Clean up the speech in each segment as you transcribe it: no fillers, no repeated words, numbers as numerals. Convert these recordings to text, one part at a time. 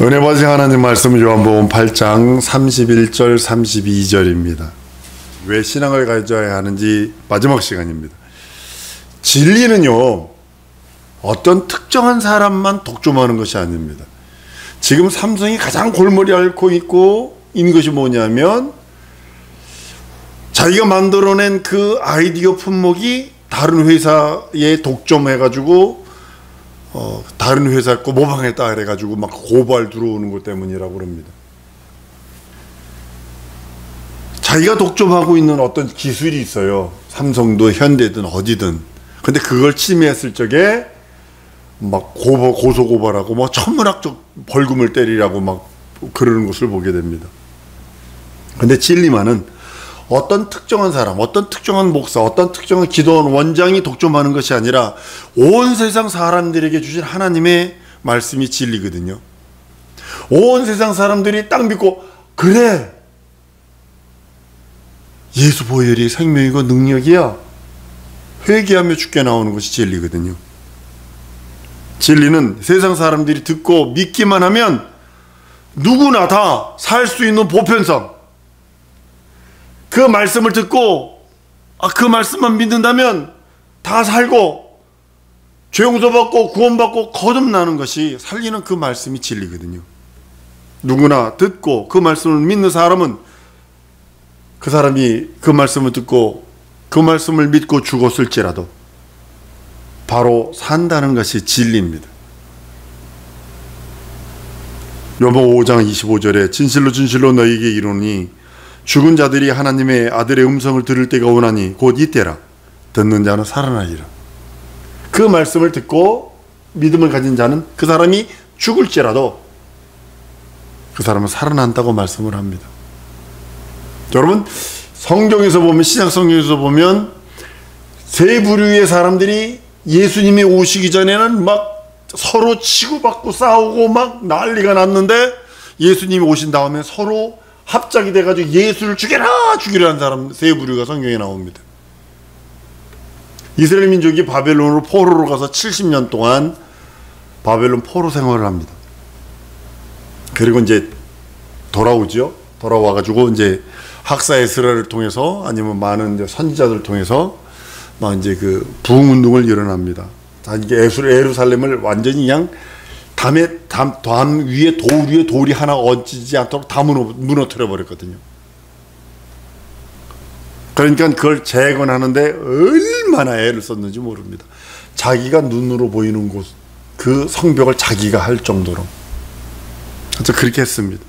은혜 받으신 하나님 말씀 요한복음 8장 31절 32절입니다. 왜 신앙을 가져야 하는지 마지막 시간입니다. 진리는요, 어떤 특정한 사람만 독점하는 것이 아닙니다. 지금 삼성이 가장 골머리 앓고 있고 있는 것이 뭐냐면, 자기가 만들어낸 그 아이디어 품목이 다른 회사에 독점해가지고 다른 회사 거 모방했다 그래가지고 막 고발 들어오는 것 때문이라고 그럽니다. 자기가 독점하고 있는 어떤 기술이 있어요. 삼성도 현대든 어디든. 근데 그걸 침해했을 적에 막 고소 고발하고 막 천문학적 벌금을 때리라고 막 그러는 것을 보게 됩니다. 근데 진리만은 어떤 특정한 사람, 어떤 특정한 목사, 어떤 특정한 기도원 원장이 독점하는 것이 아니라 온 세상 사람들에게 주신 하나님의 말씀이 진리거든요. 온 세상 사람들이 딱 믿고, 그래, 예수 보혈이 생명이고 능력이야, 회개하며 죽게 나오는 것이 진리거든요. 진리는 세상 사람들이 듣고 믿기만 하면 누구나 다 살 수 있는 보편성, 그 말씀을 듣고 그 말씀만 믿는다면 다 살고 죄 용서받고 구원받고 거듭나는 것이 살리는 그 말씀이 진리거든요. 누구나 듣고 그 말씀을 믿는 사람은 그 사람이 그 말씀을 듣고 그 말씀을 믿고 죽었을지라도 바로 산다는 것이 진리입니다. 요한복음 5장 25절에 진실로 진실로 너희에게 이르노니 죽은 자들이 하나님의 아들의 음성을 들을 때가 오나니 곧 이때라. 듣는 자는 살아나리라. 그 말씀을 듣고 믿음을 가진 자는 그 사람이 죽을지라도 그 사람은 살아난다고 말씀을 합니다. 여러분, 성경에서 보면, 신약 성경에서 보면 세 부류의 사람들이 예수님이 오시기 전에는 막 서로 치고받고 싸우고 막 난리가 났는데, 예수님이 오신 다음에 서로 합작이 돼가지고 예수를 죽여라 죽이라 하는 사람 세 부류가 성경에 나옵니다. 이스라엘 민족이 바벨론으로 포로로 가서 70년 동안 바벨론 포로 생활을 합니다. 그리고 이제 돌아오죠. 돌아와가지고 이제 학사 에스라를 통해서 아니면 많은 이제 선지자들 통해서 막 이제 그 부흥 운동을 일어납니다. 이게 예루살렘을 완전히 그냥 담 위에 돌 위에 돌이 하나 얹히지 않도록 다 무너뜨려 버렸거든요. 그러니까 그걸 재건하는데 얼마나 애를 썼는지 모릅니다. 자기가 눈으로 보이는 곳, 그 성벽을 자기가 할 정도로. 그래서 그렇게 했습니다.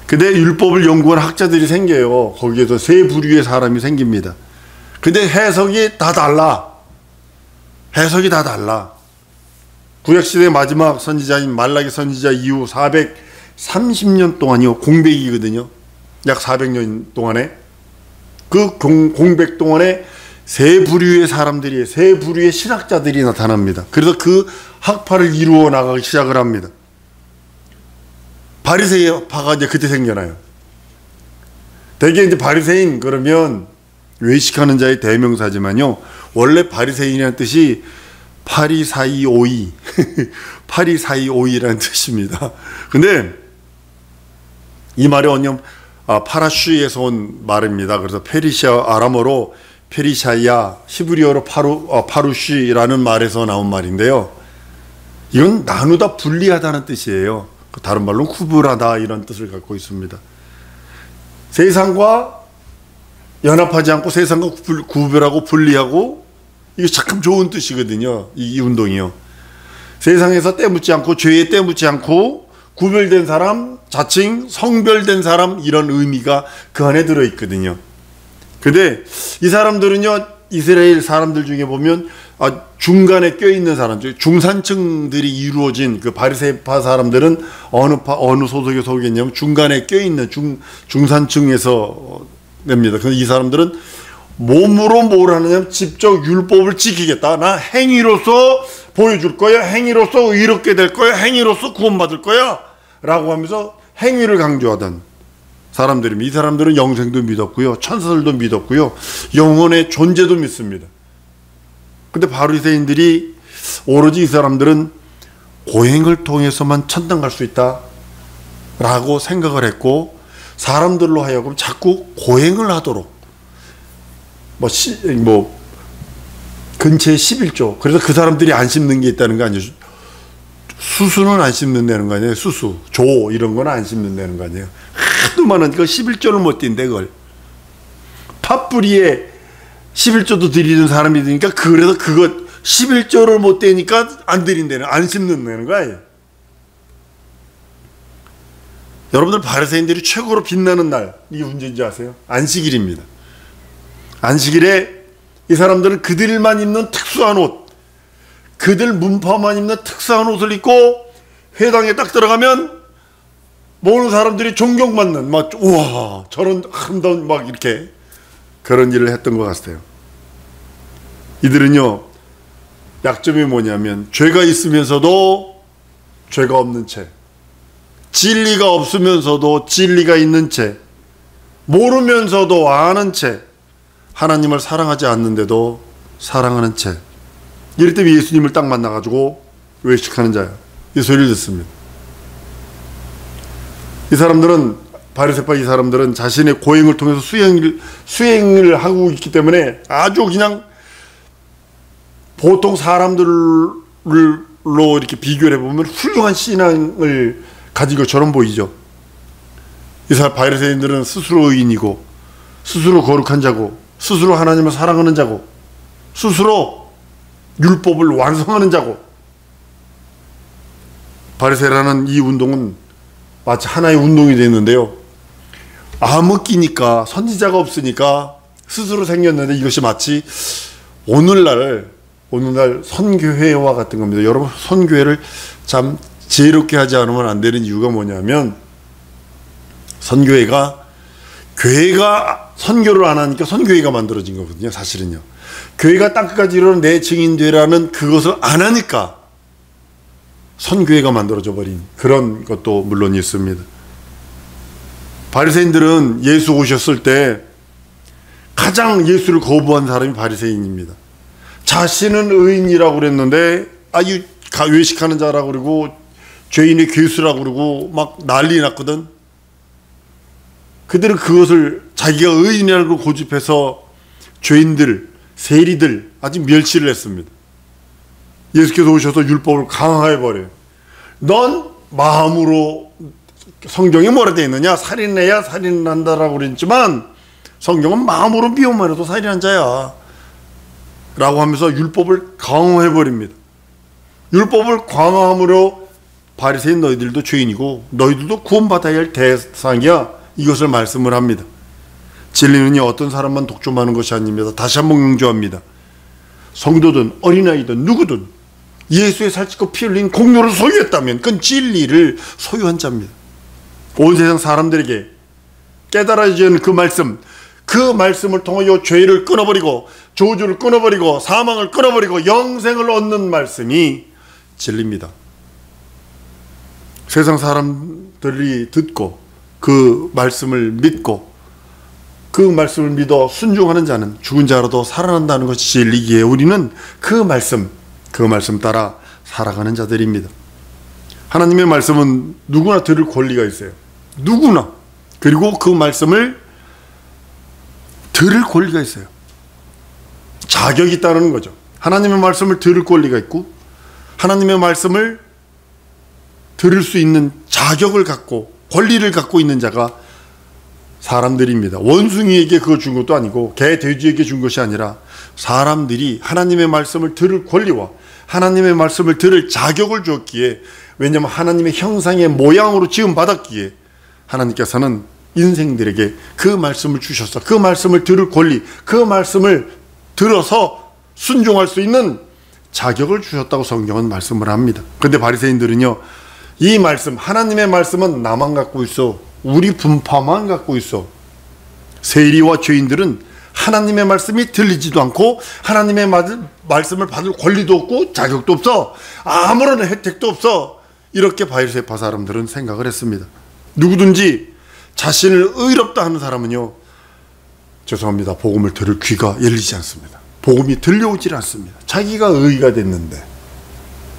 근데 율법을 연구한 학자들이 생겨요. 거기에서 세 부류의 사람이 생깁니다. 근데 해석이 다 달라. 해석이 다 달라. 구약시대의 마지막 선지자인 말라기 선지자 이후 430년 동안이요, 공백이거든요. 약 400년 동안에. 그 공백 동안에 세 부류의 사람들이, 세 부류의 신학자들이 나타납니다. 그래서 그 학파를 이루어 나가기 시작을 합니다. 바리새파가 이제 그때 생겨나요. 대개 이제 바리새인 그러면 외식하는 자의 대명사지만요, 원래 바리새인이라는 뜻이 파리사이오이 파리사이오이라는 뜻입니다. 근데 이 말이 언영 파라슈에서 온 말입니다. 그래서 페르시아 아람어로 페리샤야, 히브리어로 파루시라는 말에서 나온 말인데요, 이건 나누다 분리하다는 뜻이에요. 다른 말로는 구분하다 이런 뜻을 갖고 있습니다. 세상과 연합하지 않고 세상과 구별하고 분리하고, 이게 참 좋은 뜻이거든요. 이 운동이요. 세상에서 떼묻지 않고 죄에 떼묻지 않고 구별된 사람, 자칭 성별된 사람, 이런 의미가 그 안에 들어있거든요. 근데 이 사람들은요, 이스라엘 사람들 중에 보면 중간에 껴있는 사람들, 중산층들이 이루어진 그 바리새파 사람들은 어느 소속에 속했냐면 중간에 껴있는 중산층에서 냅니다. 그래서 이 사람들은 몸으로 뭘 하느냐면 직접 율법을 지키겠다. 나 행위로서 보여줄 거야. 행위로서 의롭게 될 거야. 행위로서 구원받을 거야. 라고 하면서 행위를 강조하던 사람들입니다. 이 사람들은 영생도 믿었고요, 천사들도 믿었고요, 영혼의 존재도 믿습니다. 근데 바리새인들이 오로지 이 사람들은 고행을 통해서만 천당 갈 수 있다, 라고 생각을 했고, 사람들로 하여금 자꾸 고행을 하도록 근처에 11조, 그래서 그 사람들이 안 씹는 게 있다는 거 아니에요. 수수는 안 씹는다는 거 아니에요. 수수, 조 이런 거는 안 씹는다는 거 아니에요. 하도 많으니까 11조를 못 뛴대. 그걸 팥뿌리에 11조도 드리는 사람이 되니까, 그래서 그거 11조를 못 떼니까 안 드린다는, 안 씹는다는 거예요. 여러분들, 바리새인들이 최고로 빛나는 날, 이게 언제인지 아세요? 안식일입니다. 안식일에 이 사람들은 그들만 입는 특수한 옷, 그들 문파만 입는 특수한 옷을 입고 회당에 딱 들어가면 모든 사람들이 존경받는, 막 우와 저런 아름다운, 막 이렇게 그런 일을 했던 것 같아요. 이들은요, 약점이 뭐냐면 죄가 있으면서도 죄가 없는 채, 진리가 없으면서도 진리가 있는 채, 모르면서도 아는 채, 하나님을 사랑하지 않는데도 사랑하는 채. 이럴 때 예수님을 딱 만나가지고 외식하는 자야, 이 소리를 듣습니다. 이 사람들은, 바리새파 이 사람들은 자신의 고행을 통해서 수행을 하고 있기 때문에 아주 그냥 보통 사람들로 이렇게 비교를 해보면 훌륭한 신앙을 가진 것처럼 보이죠. 이 바리새인들은 스스로 의인이고, 스스로 거룩한 자고, 스스로 하나님을 사랑하는 자고, 스스로 율법을 완성하는 자고. 바리새라는 이 운동은 마치 하나의 운동이 됐는데요, 암흑기니까, 선지자가 없으니까 스스로 생겼는데, 이것이 마치 오늘날 선교회와 같은 겁니다. 여러분, 선교회를 참 지혜롭게 하지 않으면 안 되는 이유가 뭐냐면, 선교회가, 교회가 선교를 안 하니까 선교회가 만들어진 거거든요. 사실은요, 교회가 땅끝까지 이르러 내 증인 되라는 그것을 안 하니까 선교회가 만들어져 버린 그런 것도 물론 있습니다. 바리새인들은 예수 오셨을 때 가장 예수를 거부한 사람이 바리새인입니다. 자신은 의인이라고 그랬는데, 외식하는 자라고 그러고 죄인의 괴수라고 그러고 막 난리 났거든. 그들은 그것을 자기가 의인이라고 고집해서 죄인들, 세리들 아주 멸시를 했습니다. 예수께서 오셔서 율법을 강화해 버려요. 넌 마음으로, 성경에 뭐라 되어 있느냐, 살인해야 살인한다라고 그랬지만 성경은 마음으로 미워만 해도 살인한 자야 라고 하면서 율법을 강화해 버립니다. 율법을 강화함으로 바리새인 너희들도 죄인이고 너희들도 구원받아야 할 대상이야, 이것을 말씀을 합니다. 진리는요, 어떤 사람만 독점하는 것이 아닙니다. 다시 한번 강조합니다. 성도든 어린아이든 누구든 예수의 살찌고 피 흘린 공로를 소유했다면 그건 진리를 소유한 자입니다. 온 세상 사람들에게 깨달아지는 그 말씀을 통하여 죄를 끊어버리고 저주를 끊어버리고 사망을 끊어버리고 영생을 얻는 말씀이 진리입니다. 세상 사람들이 듣고 그 말씀을 믿고 그 말씀을 믿어 순종하는 자는 죽은 자라도 살아난다는 것이 진리기에 우리는 그 말씀 따라 살아가는 자들입니다. 하나님의 말씀은 누구나 들을 권리가 있어요. 누구나. 그리고 그 말씀을 들을 권리가 있어요. 자격이 있다는 거죠. 하나님의 말씀을 들을 권리가 있고 하나님의 말씀을 들을 수 있는 자격을 갖고 권리를 갖고 있는 자가 사람들입니다. 원숭이에게 그걸 준 것도 아니고 개, 돼지에게 준 것이 아니라 사람들이 하나님의 말씀을 들을 권리와 하나님의 말씀을 들을 자격을 주었기에, 왜냐하면 하나님의 형상의 모양으로 지음받았기에 하나님께서는 인생들에게 그 말씀을 주셔서 그 말씀을 들을 권리, 그 말씀을 들어서 순종할 수 있는 자격을 주셨다고 성경은 말씀을 합니다. 그런데 바리새인들은요, 이 말씀, 하나님의 말씀은 나만 갖고 있어, 우리 분파만 갖고 있어. 세리와 죄인들은 하나님의 말씀이 들리지도 않고 하나님의 말씀을 받을 권리도 없고 자격도 없어, 아무런 혜택도 없어, 이렇게 바리새파 사람들은 생각을 했습니다. 누구든지 자신을 의롭다 하는 사람은요, 죄송합니다, 복음을 들을 귀가 열리지 않습니다. 복음이 들려오질 않습니다. 자기가 의가 됐는데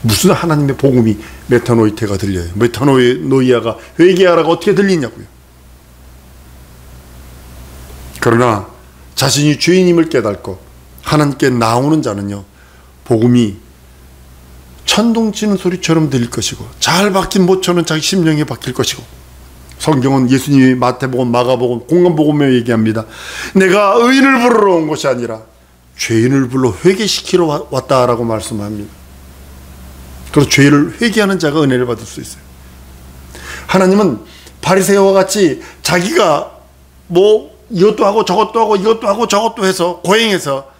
무슨 하나님의 복음이 메타노이테가 들려요? 메타노이아가 회개하라가 어떻게 들리냐고요. 그러나 자신이 죄인임을 깨닫고 하나님께 나오는 자는요, 복음이 천둥치는 소리처럼 들릴 것이고 잘 박힌 못처럼 자기 심령에 박힐 것이고, 성경은 예수님이 마태복음, 마가복음, 공간복음에 얘기합니다. 내가 의인을 부르러 온 것이 아니라 죄인을 불러 회개시키러 왔다라고 말씀합니다. 그래서 죄를 회개하는 자가 은혜를 받을 수 있어요. 하나님은 바리새어와 같이 자기가 뭐 이것도 하고 저것도 하고 이것도 하고 저것도 해서 고행해서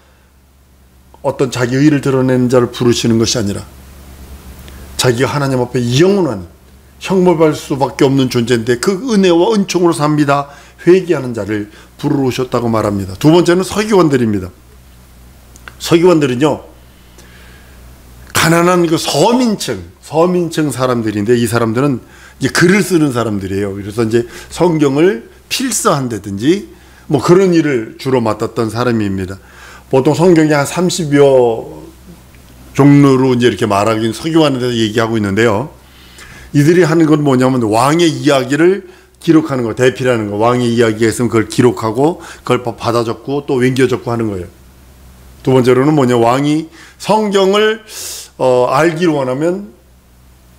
어떤 자기 의의를 드러내는 자를 부르시는 것이 아니라 자기가 하나님 앞에 영원한 형벌받을 수밖에 없는 존재인데 그 은혜와 은총으로 삽니다. 회개하는 자를 부르러 오셨다고 말합니다. 두 번째는 서기관들입니다. 서기관들은요, 가난한 그 서민층 사람들인데, 이 사람들은 이제 글을 쓰는 사람들이에요. 그래서 이제 성경을 필사한다든지 뭐 그런 일을 주로 맡았던 사람입니다. 보통 성경이 한 30여 종류로 이제 이렇게 말하긴 서기관에 대해서 얘기하고 있는데요. 이들이 하는 건 뭐냐면 왕의 이야기를 기록하는 거, 대피라는 거. 왕의 이야기가 있으면 그걸 기록하고 그걸 받아 적고 또 옮겨 적고 하는 거예요. 두 번째로는 뭐냐, 왕이 성경을 알기를 원하면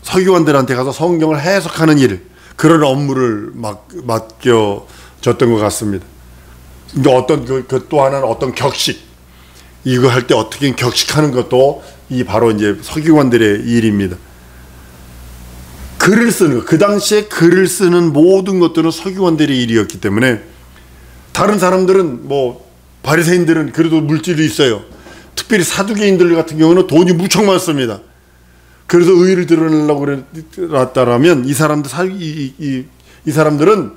서기관들한테 가서 성경을 해석하는 일, 그런 업무를 맡겨졌던 것 같습니다. 근데 어떤 그 또 하나는 어떤 격식, 이거 할 때 어떻게 격식하는 것도 이 바로 이제 서기관들의 일입니다. 글을 쓰는 것, 그 당시에 글을 쓰는 모든 것들은 서기관들의 일이었기 때문에, 다른 사람들은 뭐 바리새인들은 그래도 물질이 있어요. 특별히 사두개인들 같은 경우는 돈이 무척 많습니다. 그래서 의의를 드러내려고 그랬다라면 이 사람들은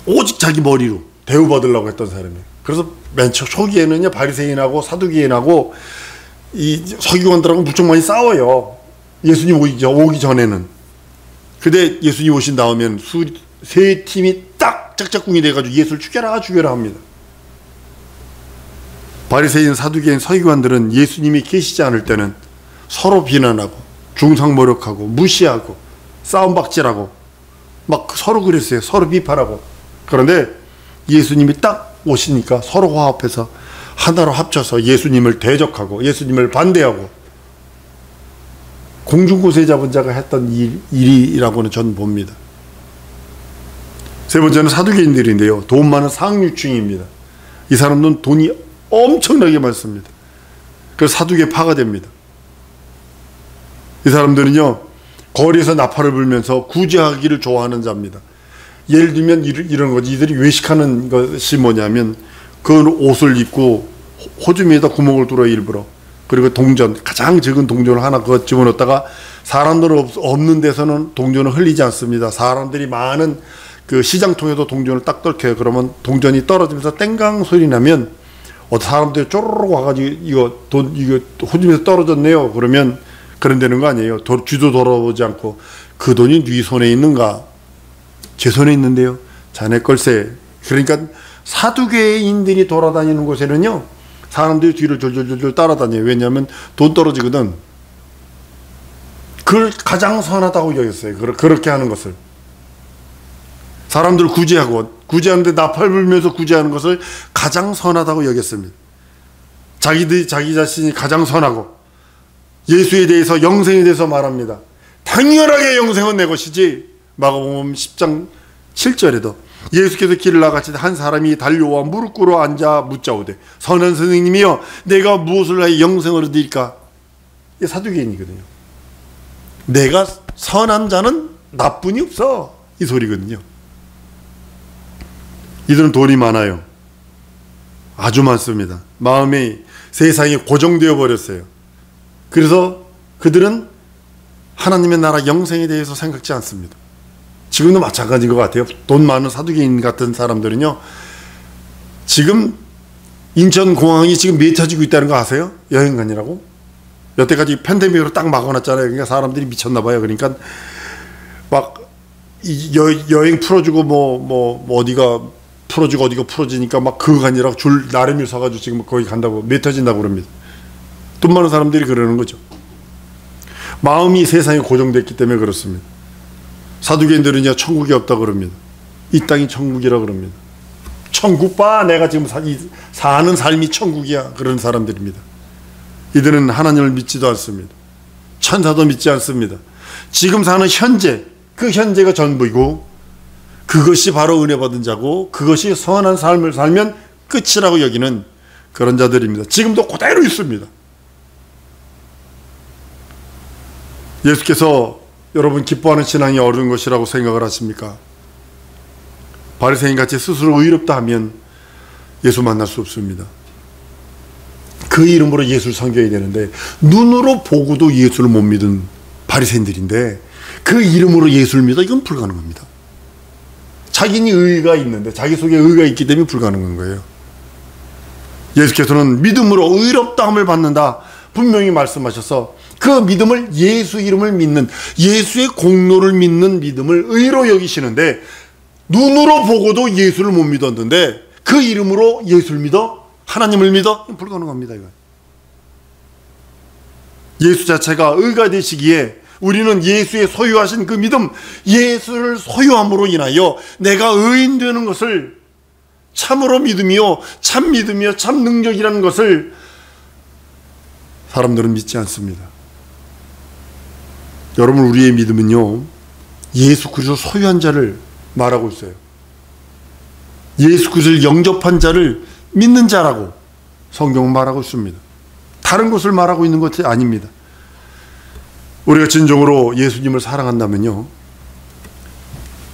오직 자기 머리로 대우받으려고 했던 사람이에요. 그래서 맨 초기에는요, 바리새인하고 사두개인하고 이 서기관들하고 무척 많이 싸워요. 예수님 오기 전에는. 근데 예수님 오신 다음엔 세 팀이 딱 짝짝꿍이 돼가지고 예수를 죽여라 합니다. 바리새인, 사두개인, 서기관들은 예수님이 계시지 않을 때는 서로 비난하고 중상모욕하고 무시하고 싸움박질하고 막 서로 그랬어요. 서로 비판하고. 그런데 예수님이 딱 오시니까 서로 화합해서 하나로 합쳐서 예수님을 대적하고 예수님을 반대하고, 공중고세 잡은 자가 했던 일이라고는 저는 봅니다. 세 번째는 사두개인들인데요, 돈 많은 상류층입니다. 이 사람들은 돈이 엄청나게 많습니다. 그래서 사두개파가 됩니다. 이 사람들은요, 거리에서 나팔을 불면서 구제하기를 좋아하는 자입니다. 예를 들면 이런 거지. 이들이 외식하는 것이 뭐냐면 그 옷을 입고 호주머니에다 구멍을 뚫어 일부러, 그리고 동전, 가장 적은 동전을 하나 그거 집어넣었다가, 사람들 없는 데서는 동전을 흘리지 않습니다. 사람들이 많은 그 시장통에도 동전을 딱 떨켜요. 그러면 동전이 떨어지면서 땡강 소리 나면 사람들이 쪼르륵 와가지고 이거 호주머니에서 떨어졌네요. 그러면 그런 되는 거 아니에요. 뒤도 돌아보지 않고 그 돈이 네 손에 있는가? 제 손에 있는데요. 자네 걸세. 그러니까 사두개인들이 돌아다니는 곳에는요, 사람들이 뒤를 졸졸졸 따라다녀요. 왜냐하면 돈 떨어지거든. 그걸 가장 선하다고 여겼어요. 그렇게 하는 것을. 사람들 구제하는데 나팔 불면서 구제하는 것을 가장 선하다고 여겼습니다. 자기 자신이 가장 선하고 예수에 대해서, 영생에 대해서 말합니다. 당연하게 영생은 내 것이지. 마가복음 10장 7절에도 예수께서 길을 나가시되 한 사람이 달려와 무릎 꿇어 앉아 묻자오되, 선한 선생님이여 내가 무엇을 하여 영생을 얻으리까? 이게 사두개인이거든요. 내가 선한 자는 나뿐이 없어, 이 소리거든요. 이들은 돈이 많아요. 아주 많습니다. 마음이 세상에 고정되어 버렸어요. 그래서 그들은 하나님의 나라 영생에 대해서 생각지 않습니다. 지금도 마찬가지인 것 같아요. 돈 많은 사두개인 같은 사람들은요, 지금 인천공항이 지금 미쳐지고 있다는 거 아세요? 여행간이라고? 여태까지 팬데믹으로 딱 막아놨잖아요. 그러니까 사람들이 미쳤나 봐요. 그러니까 막 여행 풀어주고 뭐 어디가 풀어주고 어디가 풀어지니까 막 그거 아니라 줄 나름을 서가지고 지금 거기 간다고, 미쳐진다고 그럽니다. 돈 많은 사람들이 그러는 거죠. 마음이 세상에 고정됐기 때문에 그렇습니다. 사두개인들은요, 천국이 없다고 그럽니다. 이 땅이 천국이라고 그럽니다. 천국 봐, 내가 지금 사는 삶이 천국이야, 그런 사람들입니다. 이들은 하나님을 믿지도 않습니다. 천사도 믿지 않습니다. 지금 사는 현재, 그 현재가 전부이고 그것이 바로 은혜 받은 자고 그것이 선한 삶을 살면 끝이라고 여기는 그런 자들입니다. 지금도 그대로 있습니다. 예수께서 여러분 기뻐하는 신앙이 어려운 것이라고 생각을 하십니까? 바리새인같이 스스로 의롭다 하면 예수 만날 수 없습니다. 그 이름으로 예수를 섬겨야 되는데 눈으로 보고도 예수를 못 믿은 바리새인들인데 그 이름으로 예수를 믿어? 이건 불가능합니다. 자기는 의가 있는데 자기 속에 의가 있기 때문에 불가능한 거예요. 예수께서는 믿음으로 의롭다함을 받는다 분명히 말씀하셔서 그 믿음을 예수 이름을 믿는 예수의 공로를 믿는 믿음을 의로 여기시는데 눈으로 보고도 예수를 못 믿었는데 그 이름으로 예수를 믿어? 하나님을 믿어? 불가능합니다. 이건. 예수 자체가 의가 되시기에 우리는 예수의 소유하신 그 믿음, 예수를 소유함으로 인하여 내가 의인 되는 것을 참으로 믿음이요 참 믿음이요 참 능력이라는 것을 사람들은 믿지 않습니다. 여러분, 우리의 믿음은요 예수 그리스도 소유한 자를 말하고 있어요. 예수 그리스도를 영접한 자를 믿는 자라고 성경은 말하고 있습니다. 다른 것을 말하고 있는 것이 아닙니다. 우리가 진정으로 예수님을 사랑한다면요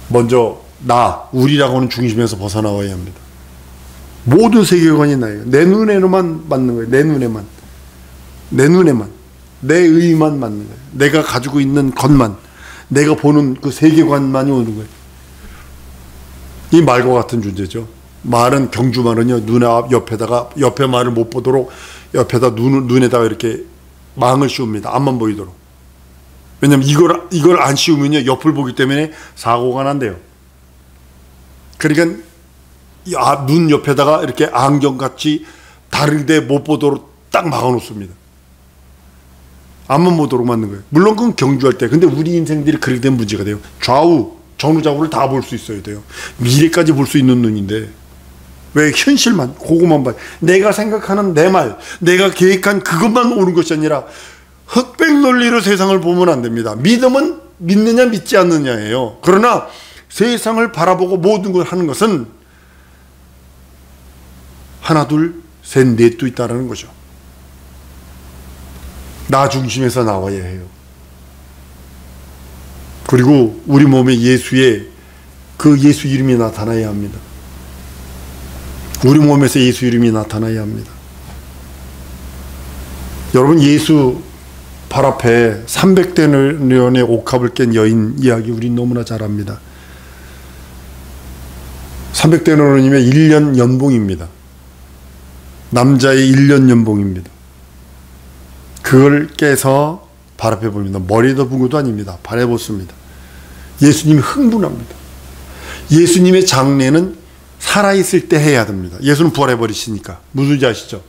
먼저 우리라고 하는 중심에서 벗어나와야 합니다. 모든 세계관이 나예요. 내 눈에만 맞는 거예요. 내 눈에만 내 의만 맞는 거예요. 내가 가지고 있는 것만, 내가 보는 그 세계관만이 오는 거예요. 이 말과 같은 존재죠. 말은, 경주말은요 옆에 말을 못 보도록 옆에다 눈에다가 이렇게 망을 씌웁니다. 앞만 보이도록. 왜냐면 이걸 안 씌우면요 옆을 보기 때문에 사고가 난대요. 그러니까 눈 옆에다가 이렇게 안경같이 다르게 못 보도록 딱 막아놓습니다. 앞만 보도록 만든 거예요. 물론 그건 경주할 때. 근데 우리 인생들이 그렇게 되면 문제가 돼요. 좌우 전후좌우를 다 볼 수 있어야 돼요. 미래까지 볼 수 있는 눈인데 왜 현실만, 그것만 봐요. 내가 생각하는 내 말, 내가 계획한 그것만 오는 것이 아니라 흑백 논리로 세상을 보면 안 됩니다. 믿음은 믿느냐 믿지 않느냐예요. 그러나 세상을 바라보고 모든 걸 하는 것은 하나 둘 셋 넷도 있다는 거죠. 나 중심에서 나와야 해요. 그리고 우리 몸에 예수의 그 예수 이름이 나타나야 합니다. 우리 몸에서 예수 이름이 나타나야 합니다. 여러분, 예수 발 앞에 300데나리온의 옥합을 깬 여인 이야기 우리 너무나 잘 압니다. 300데나리온이면 1년 연봉입니다. 남자의 1년 연봉입니다. 그걸 깨서 발 앞에 봅니다. 머리도 본 것도 아닙니다. 발에 벗습니다. 예수님이 흥분합니다. 예수님의 장례는 살아있을 때 해야 됩니다. 예수는 부활해버리시니까. 무슨지 아시죠?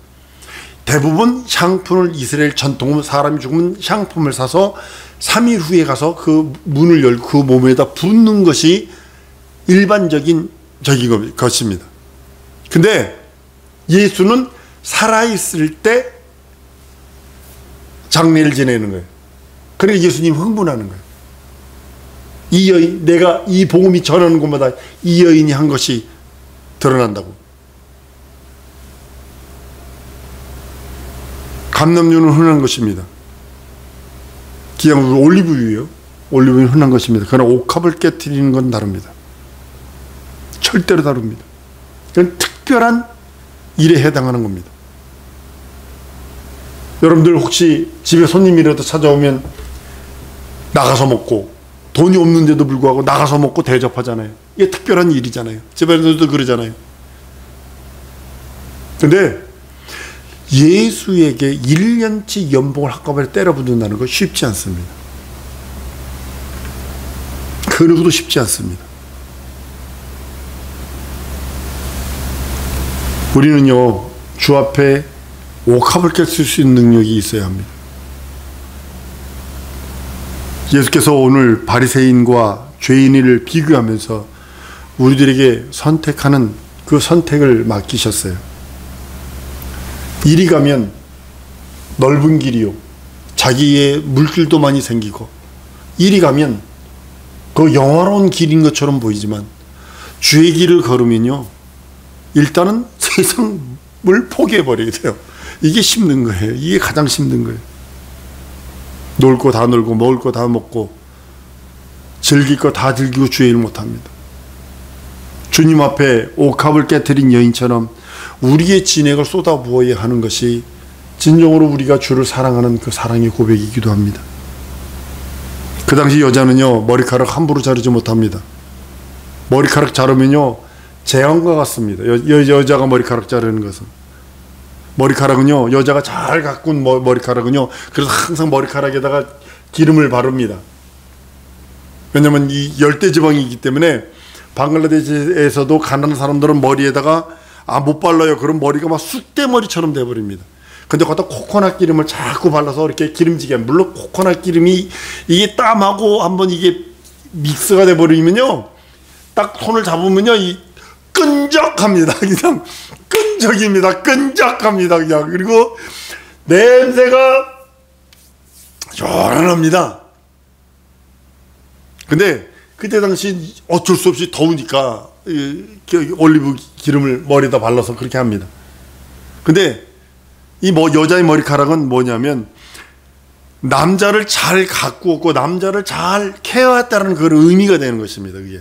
대부분 향품을, 이스라엘 전통은 사람이 죽으면 향품을 사서 3일 후에 가서 그 문을 열고 그 몸에다 붓는 것이 일반적인 것입니다. 근데 예수는 살아있을 때 장례를 지내는 거예요. 그러니까 예수님 흥분하는 거예요. 이 여인, 내가 이 복음이 전하는 곳마다 이 여인이 한 것이 드러난다고. 감람유는 흔한 것입니다. 기왕 올리브유예요. 올리브유는 흔한 것입니다. 그러나 옥합을 깨트리는 건 다릅니다. 절대로 다릅니다. 그건 특별한 일에 해당하는 겁니다. 여러분들 혹시 집에 손님이라도 찾아오면 나가서 먹고, 돈이 없는데도 불구하고 나가서 먹고 대접하잖아요. 이게 특별한 일이잖아요. 집에서도 그러잖아요. 근데 예수에게 1년치 연봉을 한꺼번에 때려붓는다는 거 쉽지 않습니다. 그 누구도 쉽지 않습니다. 우리는요, 주 앞에 옥합을 깰 수 있는 능력이 있어야 합니다. 예수께서 오늘 바리새인과 죄인을 비교하면서 우리들에게 선택하는 그 선택을 맡기셨어요. 이리 가면 넓은 길이요, 자기의 물길도 많이 생기고, 이리 가면 그 영화로운 길인 것처럼 보이지만 주의 길을 걸으면요, 일단은 세상을 포기해버리게 돼요. 이게 힘든 거예요. 이게 가장 힘든 거예요. 놀 거 다 놀고 먹을 거 다 먹고 즐길 거 다 즐기고 주의 일 못합니다. 주님 앞에 옥합을 깨트린 여인처럼 우리의 진액을 쏟아부어야 하는 것이 진정으로 우리가 주를 사랑하는 그 사랑의 고백이기도 합니다. 그 당시 여자는요, 머리카락 함부로 자르지 못합니다. 머리카락 자르면요, 재앙과 같습니다. 여자가 머리카락 자르는 것은. 머리카락은요, 여자가 잘 가꾼 머리카락은요, 그래서 항상 머리카락에다가 기름을 바릅니다. 왜냐면 이 열대지방이기 때문에 방글라데시에서도 가난한 사람들은 머리에다가 못 발라요. 그럼 머리가 막 쑥대머리처럼 돼버립니다. 근데 거기다 코코넛 기름을 자꾸 발라서 이렇게 기름지게 하면, 물론 코코넛 기름이 이게 땀하고 한번 이게 믹스가 돼버리면요, 딱 손을 잡으면요, 이 끈적합니다. 그냥 끈적입니다. 끈적합니다. 그냥. 그리고 냄새가 요란합니다. 근데 그때 당시 어쩔 수 없이 더우니까 올리브 기름을 머리에다 발라서 그렇게 합니다. 근데 이 여자의 머리카락은 뭐냐면 남자를 잘 가꾸었고 남자를 잘 케어했다는 그런 의미가 되는 것입니다. 그게.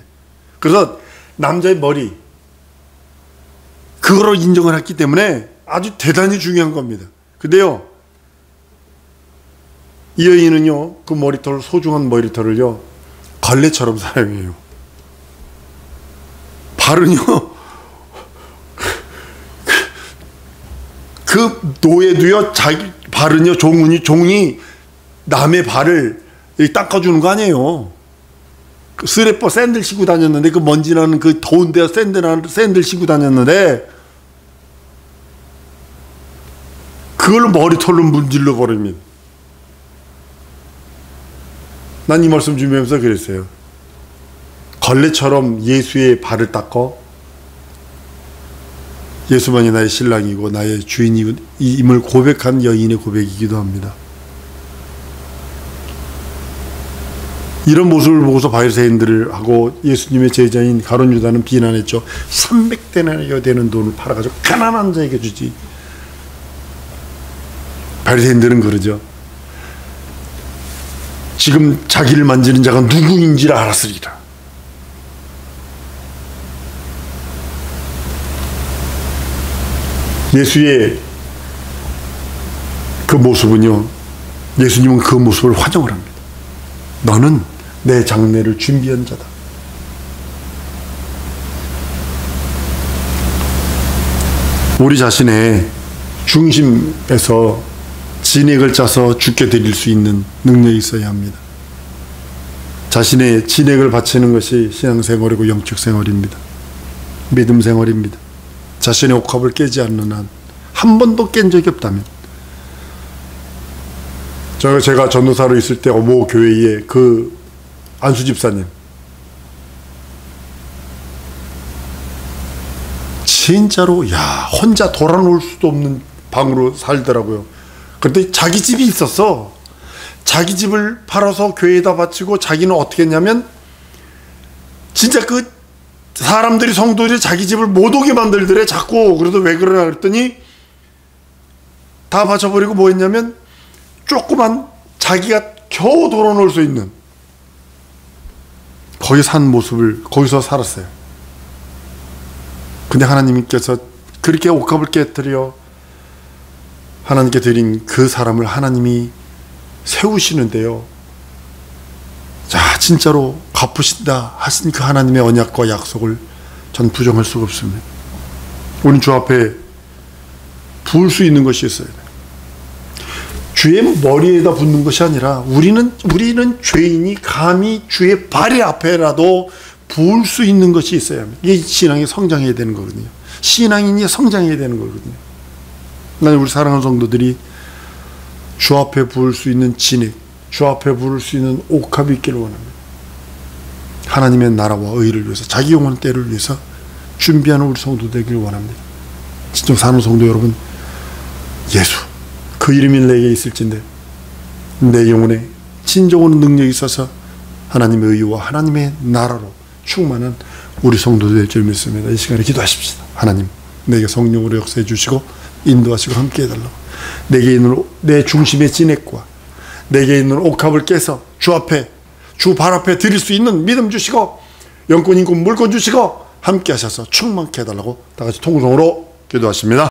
그래서 남자의 머리, 그거로 인정을 했기 때문에 아주 대단히 중요한 겁니다. 근데요, 이 여인은요, 그 머리털, 소중한 머리털을요, 걸레처럼 사용해요. 발은요, 그 노예도요, 자기 발은요, 종이 남의 발을 닦아주는 거 아니에요. 그 스래퍼 샌들 신고 다녔는데, 그 먼지나는 그 더운 데 샌들 신고 다녔는데, 그걸 머리털로 문질러 버립니다. 난 이 말씀 준비하면서 그랬어요. 걸레처럼 예수의 발을 닦아 예수만이 나의 신랑이고 나의 주인임을 고백한 여인의 고백이기도 합니다. 이런 모습을 보고서 바리새인들을 하고 예수님의 제자인 가룟 유다는 비난했죠. 300데나리오 되는 돈을 팔아가지고 가난한 자에게 주지. 바리새인들은 그러죠. 지금 자기를 만지는 자가 누구인지를 알았으리라. 예수의 그 모습은요, 예수님은 그 모습을 환영을 합니다. 너는 내 장례를 준비한 자다. 우리 자신의 중심에서 진액을 짜서 죽게 드릴 수 있는 능력이 있어야 합니다. 자신의 진액을 바치는 것이 신앙생활이고 영적생활입니다. 믿음생활입니다. 자신의 옥합을 깨지 않는 한, 한 번도 깬 적이 없다면, 제가 전도사로 있을 때 어머 교회에 그 안수 집사님, 진짜로 혼자 돌아놓을 수도 없는 방으로 살더라고요. 그런데 자기 집이 있었어. 자기 집을 팔아서 교회에다 바치고 자기는 어떻게 했냐면 진짜 그 사람들이, 성도들이 자기 집을 못 오게 만들더래 자꾸. 그래서 왜 그러나 그랬더니 다 바쳐버리고 뭐 했냐면 조그만 자기가 겨우 돌아놓을 수 있는 거기 산 모습을 거기서 살았어요. 근데 하나님께서 그렇게 옥합을 깨뜨려 하나님께 드린 그 사람을 하나님이 세우시는데요, 자, 진짜로 갚으신다 하신 그 하나님의 언약과 약속을 전 부정할 수가 없습니다. 우리는 주 앞에 부을 수 있는 것이 있어야 돼요. 주의 머리에다 붓는 것이 아니라 우리는 죄인이 감히 주의 발 앞에라도 부을 수 있는 것이 있어야 합니다. 이게 신앙이 성장해야 되는 거거든요. 신앙인이 성장해야 되는 거거든요. 하나님, 우리 사랑하는 성도들이 주 앞에 부을 수 있는 진액, 주 앞에 부을 수 있는 옥합이 있기를 원합니다. 하나님의 나라와 의를 위해서, 자기 영혼의 때를 위해서 준비하는 우리 성도 되기를 원합니다. 진정 사는 성도 여러분, 예수, 그 이름이 내게 있을진데 내 영혼에 진정한 능력이 있어서 하나님의 의와 하나님의 나라로 충만한 우리 성도 될 줄 믿습니다. 이 시간에 기도하십시다. 하나님, 내게 성령으로 역사해 주시고 인도하시고 함께 해달라고, 내게 있는 내 중심의 진액과 내게 있는 옥합을 깨서 주 앞에, 주 발 앞에 드릴 수 있는 믿음 주시고 영권, 인권, 물권 주시고 함께 하셔서 충만케 해달라고 다 같이 통성으로 기도하십니다.